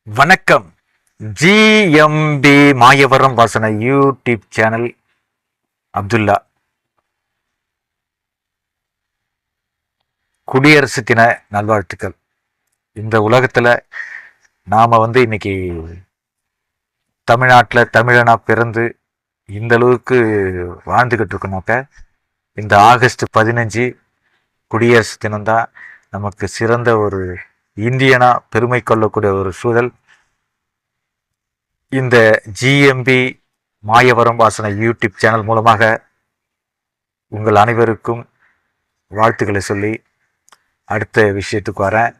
வணக்கம். ஜிஎம்பி மாயவரம் வாசன YouTube channel Abdullah. குடியரசு தின நல்வாழ்த்துக்கள். இந்த உலகத்துல நாம இன்னைக்கு தமிழ்நாட்டில் தமிழனா பிறந்து இந்த அளவுக்கு வாழ்ந்துகிட்டு இருக்கோம்னாக்க இந்த ஆகஸ்ட் 15 குடியரசு தினம்தான் நமக்கு சிறந்த ஒரு இந்தியனா பெருமை கொள்ளக்கூடிய ஒரு சூழல். இந்த ஜிஎம்பி மாயவரம் வாசன யூடியூப் சேனல் மூலமாக உங்கள் அனைவருக்கும் வாழ்த்துக்களை சொல்லி அடுத்த விஷயத்துக்கு வரேன்.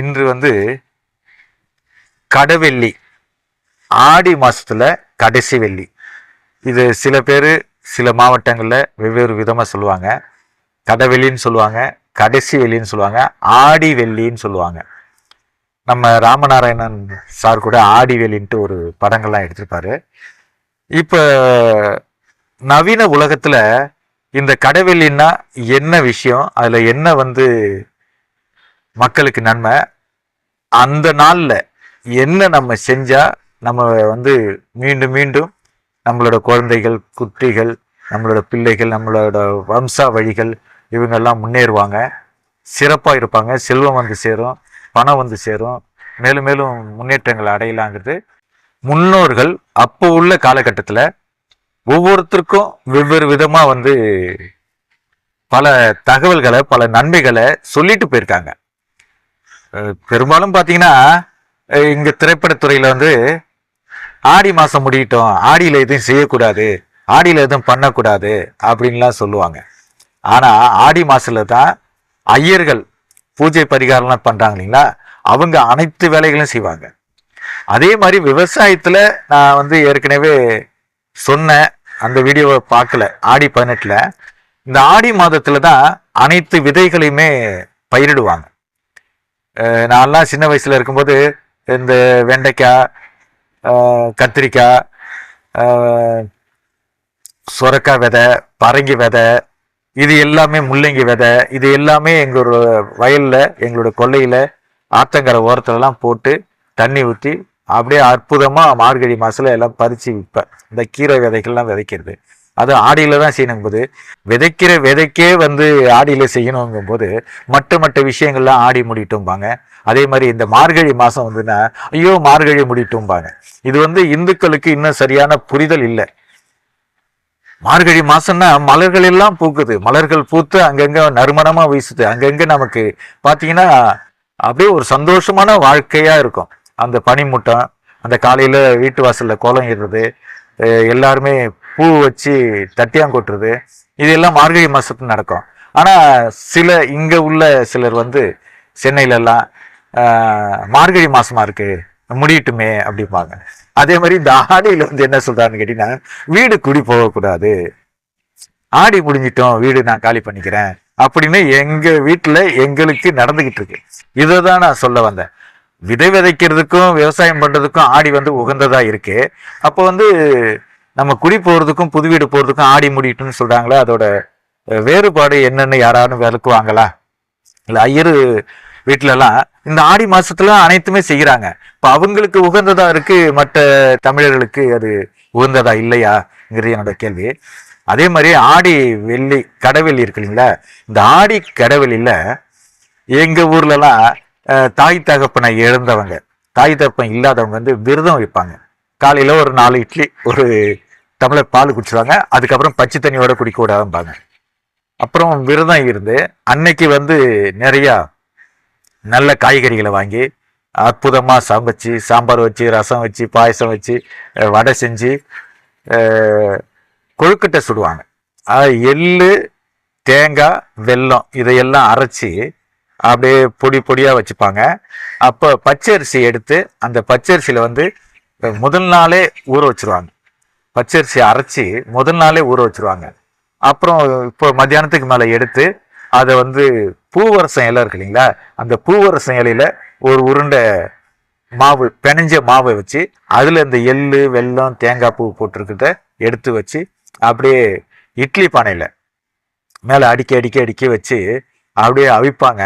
இன்று கடவெள்ளி, ஆடி மாசத்துல கடைசி வெள்ளி. இது சில பேர் சில மாவட்டங்களில் வெவ்வேறு விதமாக சொல்லுவாங்க. கடவெள்ளின்னு சொல்லுவாங்க, கடைசி வெள்ளின்னு சொல்லுவாங்க, ஆடி வெள்ளின்னு சொல்லுவாங்க. நம்ம ராமநாராயணன் சார் கூட ஆடி வெள்ளின்ட்டு ஒரு படங்கள்லாம் எடுத்திருப்பாரு. இப்போ நவீன உலகத்துல இந்த கடவெள்ளின்னா என்ன விஷயம், அதுல என்ன மக்களுக்கு நன்மை, அந்த நாள்ல என்ன நம்ம செஞ்சா நம்ம மீண்டும் மீண்டும் நம்மளோட குழந்தைகள், குட்டிகள், நம்மளோட பிள்ளைகள், நம்மளோட வம்சா வழிகள் இவங்கெல்லாம் முன்னேறுவாங்க, சிறப்பாக இருப்பாங்க, செல்வம் சேரும், பணம் சேரும், மேலும் மேலும் முன்னேற்றங்கள் அடையலாங்கிறது முன்னோர்கள் அப்போ உள்ள காலகட்டத்தில் ஒவ்வொருத்தருக்கும் வெவ்வேறு விதமாக பல தகவல்களை, பல நன்மைகளை சொல்லிட்டு போயிருக்காங்க. பெரும்பாலும் பார்த்தீங்கன்னா இங்கே திரைப்படத்துறையில் ஆடி மாதம் முடியட்டும், ஆடியில் எதுவும் செய்யக்கூடாது, ஆடியில் எதுவும் பண்ணக்கூடாது அப்படின்லாம் சொல்லுவாங்க. ஆனால் ஆடி மாசத்துல தான் ஐயர்கள் பூஜை பரிகாரம்லாம் பண்ணுறாங்க இல்லைங்களா, அவங்க அனைத்து வேலைகளும் செய்வாங்க. அதே மாதிரி விவசாயத்தில் நான் ஏற்கனவே சொன்னேன், அந்த வீடியோவை பார்க்கல, ஆடி 18 இந்த ஆடி மாதத்துல தான் அனைத்து விதைகளையுமே பயிரிடுவாங்க. நான்லாம் சின்ன வயசுல இருக்கும்போது இந்த வெண்டைக்காய், கத்திரிக்காய், சுரக்காய் விதை, பரங்கி விதை, இது எல்லாமே முள்ளங்கி விதை, இது எல்லாமே எங்களோட வயலில், எங்களோட கொல்லையில், ஆத்தங்கரை ஓரத்துலலாம் போட்டு தண்ணி ஊற்றி அப்படியே அற்புதமாக மார்கழி மாதத்தில் எல்லாம் பறித்து விற்பேன். இந்த கீரை விதைகள்லாம் விதைக்கிறது அது ஆடியில் தான் செய்யணுங்கும்போது, விதைக்கிற விதைக்கே ஆடியில் செய்யணுங்கும்போது மற்ற விஷயங்கள்லாம் ஆடி முடிட்டும்பாங்க. அதே மாதிரி இந்த மார்கழி மாதம் ஐயோ மார்கழி முடிட்டும்பாங்க. இது இந்துக்களுக்கு இன்னும் சரியான புரிதல் இல்லை. மார்கழி மாசம்னா மலர்கள் எல்லாம் பூக்குது, மலர்கள் பூத்து அங்கங்க நறுமணமா வீசுது, அங்கங்க நமக்கு பாத்தீங்கன்னா அப்படியே ஒரு சந்தோஷமான வாழ்க்கையா இருக்கும். அந்த பனிமூட்டம், அந்த காலையில வீட்டு வாசல்ல கோலம் இடுறது, எல்லாருமே பூ வச்சு தட்டியாங் கொட்டுறது, இது எல்லாம் மார்கழி மாசத்துல நடக்கும். ஆனா இங்க உள்ள சிலர் சென்னையில எல்லாம் மார்கழி மாசமா இருக்கு, முடியட்டுமே அப்படிம்பாங்க. அதே மாதிரி இந்த ஆடியில என்ன சொல்றாருன்னு கேட்டீங்கன்னா, வீடு குடி போகக்கூடாது, ஆடி முடிஞ்சிட்டோம், வீடு நான் காலி பண்ணிக்கிறேன் அப்படின்னு எங்க வீட்டுல எங்களுக்கு நடந்துகிட்டு இருக்கு. இதைதான் நான் சொல்ல வந்தேன். விதை விதைக்கிறதுக்கும் விவசாயம் பண்றதுக்கும் ஆடி உகந்ததா இருக்கு. அப்போ நம்ம குடி போறதுக்கும் புது வீடு போறதுக்கும் ஆடி முடிட்டுன்னு சொல்றாங்களே, அதோட வேறுபாடு என்னன்னு யாராலும் விளக்குவாங்களா? இல்ல ஐயரு வீட்டுல எல்லாம் இந்த ஆடி மாசத்துல அனைத்துமே செய்யறாங்க. இப்ப அவங்களுக்கு உகந்ததா இருக்கு, மற்ற தமிழர்களுக்கு அது உகந்ததா இல்லையாங்கிறது என்னோட கேள்வி. அதே மாதிரி ஆடி வெள்ளி, கடவெள்ளி இருக்கு இல்லைங்களா, இந்த ஆடி கடவெளியில எங்க ஊர்ல எல்லாம் தாய் தகப்பனை இழந்தவங்க, தாய் தகப்பன் இல்லாதவங்க விரதம் வைப்பாங்க. காலையில ஒரு 4 இட்லி, ஒரு டம்ளர் பால் குடிச்சிருவாங்க. அதுக்கப்புறம் பச்சை தண்ணியோட குடிக்க விடாதும்பாங்க. அப்புறம் விரதம் இருந்து அன்னைக்கு நிறைய நல்ல காய்கறிகளை வாங்கி அற்புதமாக சமைச்சு, சாம்பார் வச்சு, ரசம் வச்சு, பாயசம் வச்சு, வடை செஞ்சு, கொழுக்கட்டை சுடுவாங்க. எள்ளு, தேங்காய், வெல்லம் இதையெல்லாம் அரைச்சி அப்படியே பொடி பொடியாக வச்சுப்பாங்க. அப்போ பச்சரிசி எடுத்து அந்த பச்சரிசியில் முதல் நாளே ஊற வச்சுருவாங்க. பச்சரிசி அரைச்சி முதல் நாளே ஊற வச்சுருவாங்க. அப்புறம் இப்போ மத்தியானத்துக்கு மேலே எடுத்து அதை பூவரசம் இலை இருக்கு இல்லைங்களா, அந்த பூவரசம் இலையில ஒரு உருண்டை மாவு, பிணைஞ்ச மாவை வச்சு அதுல இந்த எள்ளு, வெல்லம், தேங்காய் பூ போட்டிருக்கிறத எடுத்து வச்சு அப்படியே இட்லி பானையில மேல அடுக்கி அடுக்கி அடுக்கி வச்சு அப்படியே அவிப்பாங்க.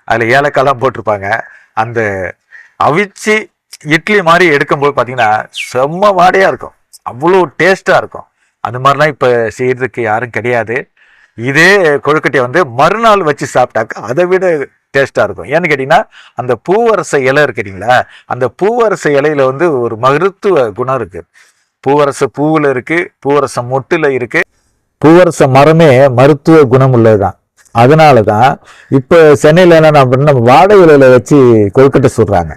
அதுல ஏலக்காய்லாம் போட்டிருப்பாங்க. அந்த அவிச்சு இட்லி மாதிரி எடுக்கும்போது பார்த்தீங்கன்னா செம்ம வாடையாக இருக்கும், அவ்வளோ டேஸ்ட்டாக இருக்கும். அது மாதிரிலாம் இப்போ செய்யறதுக்கு யாரும் கிடையாது. இதே கொழுக்கட்டையை வந்து மறுநாள் வச்சு சாப்பிட்டாக்கா அதை விட டேஸ்ட்டாக இருக்கும். ஏன்னு கேட்டிங்கன்னா அந்த பூவரச இலை இருக்குறீங்களா, அந்த பூவரச இலையில வந்து ஒரு மருத்துவ குணம் இருக்குது. பூவரச பூவில் இருக்குது, பூவரச மொட்டில் இருக்குது. பூவரச மரமே மருத்துவ குணம் உள்ளதுதான். அதனால தான் இப்போ சென்னையில் என்ன பண்ண வாழை இலையில வச்சு கொழுக்கட்டை சுடுறாங்க.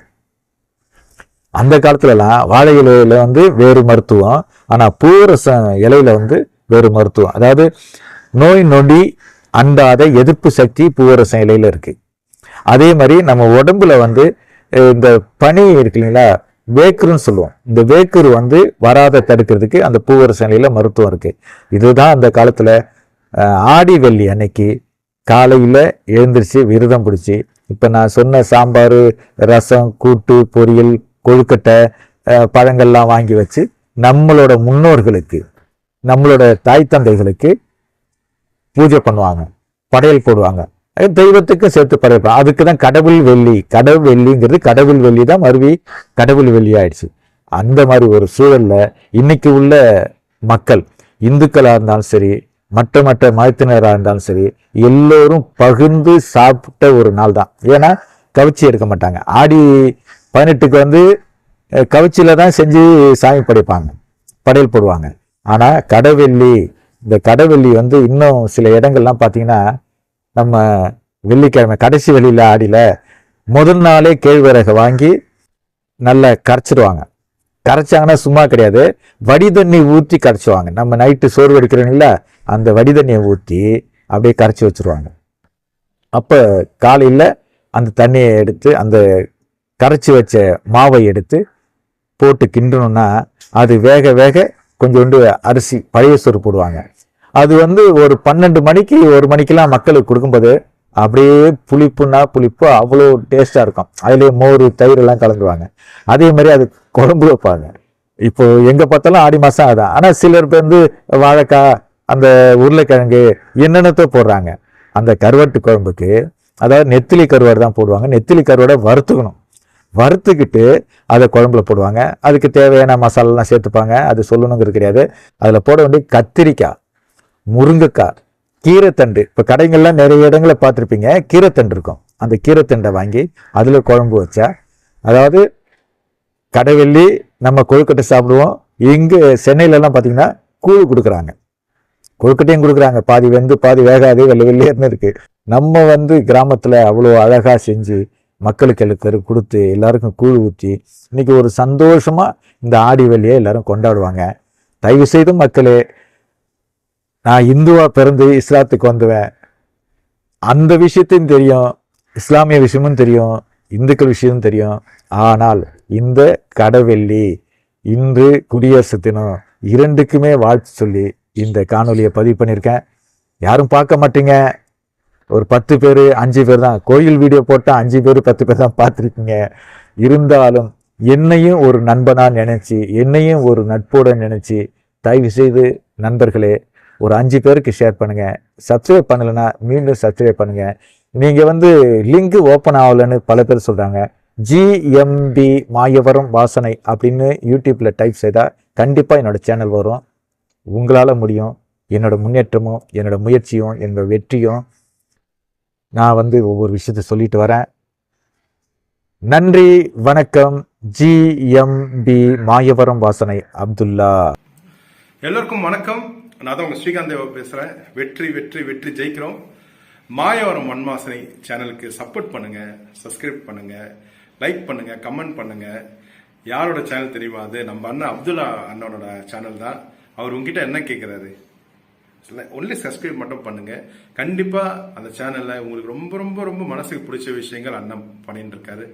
அந்த காலத்துலலாம் வாழை இலையில வந்து வேறு மருத்துவம், ஆனால் பூவரச இலையில வந்து வேறு மருத்துவம். அதாவது நோய் நொடி அண்டாத எதிர்ப்பு சக்தி பூவரச இலையில இருக்கு. அதே மாதிரி நம்ம உடம்புல வந்து இந்த பனி இருக்கு இல்லைங்களா, வேக்குருன்னு சொல்லுவோம், இந்த வேக்குரு வந்து வராத தடுக்கிறதுக்கு அந்த பூவரச இலையில மருத்துவம் இருக்கு. இதுதான் அந்த காலத்துல ஆடி வெள்ளி அன்னைக்கு காலையில எழுந்திரிச்சு விரதம் பிடிச்சி இப்ப நான் சொன்ன சாம்பார், ரசம், கூட்டு, பொரியல், கொழுக்கட்டை, பழங்கள்லாம் வாங்கி வச்சு நம்மளோட முன்னோர்களுக்கு, நம்மளோட தாய் தந்தைகளுக்கு பூஜை பண்ணுவாங்க, படையல் போடுவாங்க. தெய்வத்துக்கும் சேர்த்து படையல். அதுக்கு தான் கடவுள் வெள்ளி. கடவுள் வெள்ளிங்கிறது கடவுள் வெள்ளி தான் மறுவி கடவுள் வெள்ளி ஆயிடுச்சு. அந்த மாதிரி ஒரு சூழல்ல இன்னைக்கு உள்ள மக்கள், இந்துக்களா இருந்தாலும் சரி, மற்ற மதத்தினராக இருந்தாலும் சரி, எல்லோரும் பகிர்ந்து சாப்பிட்ட ஒரு நாள் தான். ஏன்னா கவிச்சி எடுக்க மாட்டாங்க. ஆடி 18க்கு வந்து கவிச்சியில தான் செஞ்சு சாமி படைப்பாங்க, படையல் போடுவாங்க. ஆனா கடவெள்ளி, இந்த கடவெள்ளி வந்து இன்னும் சில இடங்கள்லாம் பார்த்தீங்கன்னா, நம்ம வெள்ளிக்கிழமை கடைசி வெள்ளியில ஆடியில முதல் நாளே கேழ்வரகை வாங்கி நல்லா கரைச்சிடுவாங்க. கரைச்சாங்கன்னா சும்மா கிடையாது, வடி தண்ணி ஊற்றி கரைச்சிடுவாங்க. நம்ம நைட்டு சோறு வடிக்கிறோம்ல, அந்த வடி தண்ணியை ஊற்றி அப்படியே கரைச்சி வச்சிருவாங்க. அப்போ காலையில் அந்த தண்ணியை எடுத்து அந்த கரைச்சி வச்ச மாவை எடுத்து போட்டு கிண்டணும்னா அது வேக வேக கொஞ்சோண்டு அரிசி பழைய சோறு போடுவாங்க. அது வந்து ஒரு 12 மணிக்கு 1 மணிக்கெல்லாம் மக்களுக்கு கொடுக்கும்போது அப்படியே புளிப்புன்னா புளிப்பு அவ்வளோ டேஸ்டா இருக்கும். அதுலேயே மோர், தயிர் எல்லாம் கலந்துருவாங்க. அதே மாதிரி அது குழம்பு வைப்பாங்க. இப்போ எங்க பார்த்தாலும் ஆடி மாசம் அதான். ஆனா சிலர் வந்து வாழைக்காய், அந்த உருளைக்கிழங்கு என்னென்னத்தோ போடுறாங்க. அந்த கருவாட்டு குழம்புக்கு அதாவது நெத்திலி கருவாடு தான் போடுவாங்க. நெத்திலி கருவாடை வறுத்துக்கணும், வறுத்துக்கிட்டு அதை குழம்புல போடுவாங்க. அதுக்கு தேவையான மசாலாலாம் சேர்த்துப்பாங்க. அது சொல்லணுங்கிறது கிடையாது. அதில் போட வேண்டிய கத்திரிக்காய், முருங்கைக்காய், கீரைத்தண்டு. இப்போ கடைகள்லாம் நிறைய இடங்களை பார்த்துருப்பீங்க, கீரைத்தண்டு இருக்கும். அந்த கீரைத்தண்டை வாங்கி அதில் குழம்பு வச்சா, அதாவது கடைவெள்ளி நம்ம கொழுக்கட்டை சாப்பிடுவோம். இங்கே சென்னையிலலாம் பார்த்தீங்கன்னா கூழ் கொடுக்குறாங்க, கொழுக்கட்டையும் கொடுக்குறாங்க. பாதி வெந்து பாதி வேகாது, வெள்ளை வெள்ளையர்னு இருக்கு. நம்ம வந்து கிராமத்தில் அவ்வளோ அழகாக செஞ்சு மக்களுக்கு கொடுத்து எல்லாருக்கும் கூழ் ஊற்றி இன்னைக்கு ஒரு சந்தோஷமா இந்த ஆடி வெள்ளியை எல்லாரும் கொண்டாடுவாங்க. தயவு செய்து மக்களே, நான் இந்துவா பிறந்து இஸ்லாத்துக்கு வந்துவேன், அந்த விஷயத்தையும் தெரியும், இஸ்லாமிய விஷயமும் தெரியும், இந்துக்கள் விஷயமும் தெரியும். ஆனால் இந்த கடவெள்ளி, இன்று குடியரசு தினம், இரண்டுக்குமே வாழ்த்து சொல்லி இந்த காணொலியை பதிவு பண்ணியிருக்கேன். யாரும் பார்க்க மாட்டீங்க, ஒரு 10 பேர் 5 பேர் தான். கோயில் வீடியோ போட்டால் 5 பேர் 10 பேர் தான் பார்த்துருக்கீங்க. இருந்தாலும் என்னையும் ஒரு நண்பனா நினைச்சு, என்னையும் ஒரு நட்போட நினைச்சு, தயவு செய்து நண்பர்களே ஒரு 5 பேருக்கு ஷேர் பண்ணுங்க. சப்ஸ்கிரைப் பண்ணலைன்னா மீண்டும் சப்ஸ்கிரைப் பண்ணுங்க. நீங்க வந்து லிங்க் ஓப்பன் ஆகலைன்னு பல பேர் சொல்றாங்க. ஜிஎம்பி மாயவரம் வாசனை அப்படின்னு யூடியூப்ல டைப் செய்தால் கண்டிப்பாக என்னோட சேனல் வரும். உங்களால் முடியும். என்னோட முன்னேற்றமும், என்னோட முயற்சியும், என்னோட வெற்றியும் நான் வந்து ஒவ்வொரு விஷயத்தை சொல்லிட்டு வரேன். நன்றி, வணக்கம். ஜிஎம்பி மாயவரம் வாசனை அப்துல்லா. எல்லோருக்கும் வணக்கம். நான் தான் உங்க ஸ்ரீகாந்த் தேவா பேசுறேன். வெற்றி வெற்றி வெற்றி ஜெயிக்கிறோம். மாயவரம் மண்வாசனை சேனலுக்கு சப்போர்ட் பண்ணுங்க, சப்ஸ்கிரைப் பண்ணுங்க, லைக் பண்ணுங்க, கமெண்ட் பண்ணுங்க. யாரோட சேனல் தெரியுமா? அது நம்ம அண்ணன் அப்துல்லா அண்ணனோட சேனல் தான். அவர் உங்ககிட்ட என்ன கேட்கிறாரு? ஒன்லி சப்ஸ்கிரைப் மட்டும் பண்ணுங்க. கண்டிப்பா அந்த சேனல்ல உங்களுக்கு ரொம்ப ரொம்ப ரொம்ப மனசுக்கு பிடிச்ச விஷயங்கள் அண்ணன் பண்ணிட்டு இருக்காரு.